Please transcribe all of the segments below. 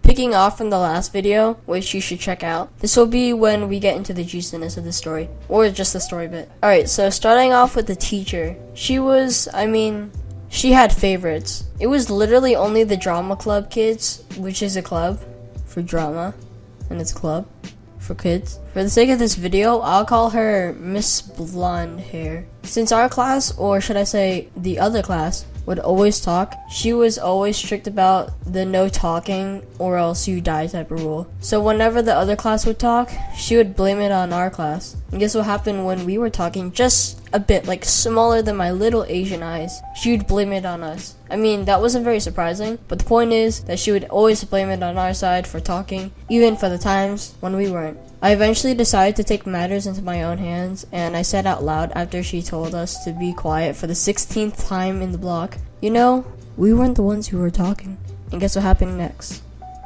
Picking off from the last video, which you should check out, this will be when we get into the juiciness of the story, or just the story bit. Alright, so starting off with the teacher. She had favorites. It was literally only the drama club kids, which is a club for drama, and it's club for kids. For the sake of this video, I'll call her Miss Blonde Hair. Since our class, or should I say the other class, would always talk, she was always strict about the no talking or else you die type of rule. So whenever the other class would talk, she would blame it on our class. And guess what happened when we were talking just a bit, like smaller than my little Asian eyes? She would blame it on us. I mean, that wasn't very surprising, but the point is that she would always blame it on our side for talking, even for the times when we weren't. I eventually decided to take matters into my own hands, and I said out loud after she told us to be quiet for the 16th time in the block, you know, we weren't the ones who were talking. And guess what happened next?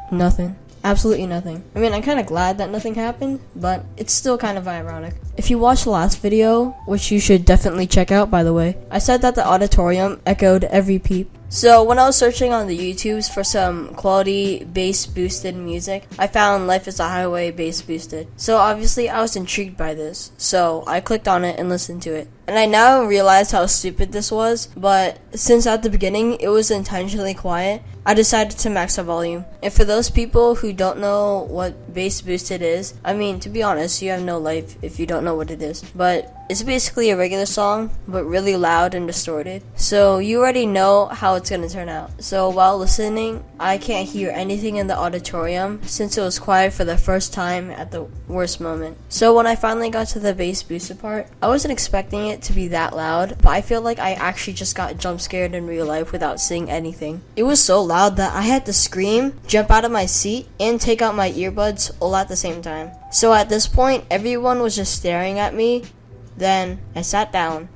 Nothing. Absolutely nothing. I mean, I'm kind of glad that nothing happened, but it's still kind of ironic. If you watched the last video, which you should definitely check out by the way, I said that the auditorium echoed every peep. So when I was searching on the YouTubes for some quality bass boosted music, I found Life is a Highway bass boosted. So obviously I was intrigued by this, so I clicked on it and listened to it. And I now realize how stupid this was, but since at the beginning it was intentionally quiet, I decided to max the volume. And for those people who don't know what bass boosted is, I mean, to be honest, you have no life if you don't know what it is. But it's basically a regular song, but really loud and distorted. So you already know how it's gonna turn out. So while listening, I can't hear anything in the auditorium since it was quiet for the first time at the worst moment. So when I finally got to the bass boosted part, I wasn't expecting it to be that loud, but I feel like I actually just got jump scared in real life without seeing anything. It was so loud that I had to scream, jump out of my seat, and take out my earbuds all at the same time. So at this point, everyone was just staring at me. Then I sat down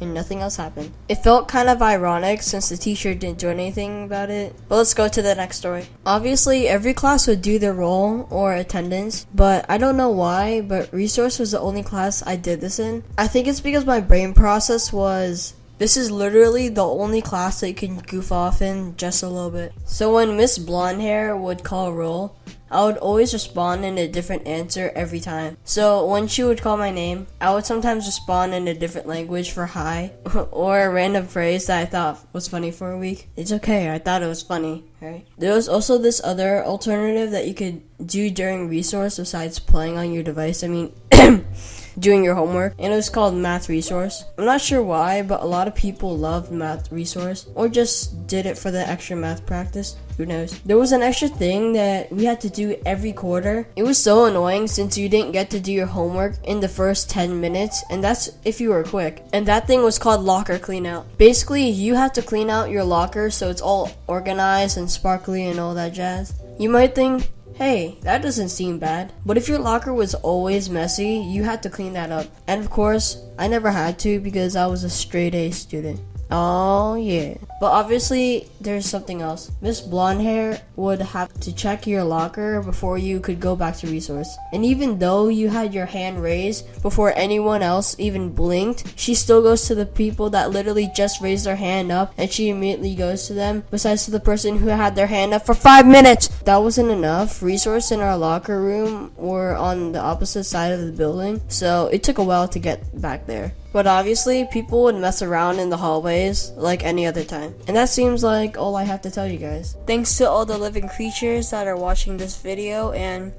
and nothing else happened. It felt kind of ironic since the teacher didn't do anything about it. But let's go to the next story. Obviously, every class would do their role or attendance, but I don't know why, but resource was the only class I did this in. I think it's because my brain process was, this is literally the only class that you can goof off in just a little bit. So when Miss Blonde Hair would call a roll, I would always respond in a different answer every time. So when she would call my name, I would sometimes respond in a different language for hi, or a random phrase that I thought was funny for a week. It's okay, I thought it was funny, right? There was also this other alternative that you could do during resource besides playing on your device. Doing your homework, and it was called Math Resource. I'm not sure why, but a lot of people loved Math Resource, or just did it for the extra math practice. Who knows? There was an extra thing that we had to do every quarter. It was so annoying since you didn't get to do your homework in the first 10 minutes, and that's if you were quick. And that thing was called locker clean out. Basically, you have to clean out your locker so it's all organized and sparkly and all that jazz. You might think, hey, that doesn't seem bad. But if your locker was always messy, you had to clean that up. And of course, I never had to because I was a straight A student. Oh yeah. But obviously, there's something else. Miss Blonde Hair would have to check your locker before you could go back to resource. And even though you had your hand raised before anyone else even blinked, she still goes to the people that literally just raised their hand up, and she immediately goes to them, besides to the person who had their hand up for 5 minutes. That wasn't enough. Resource in our locker room were on the opposite side of the building, so it took a while to get back there. But obviously, people would mess around in the hallways like any other time. And that seems like all I have to tell you guys. Thanks to all the living creatures that are watching this video, and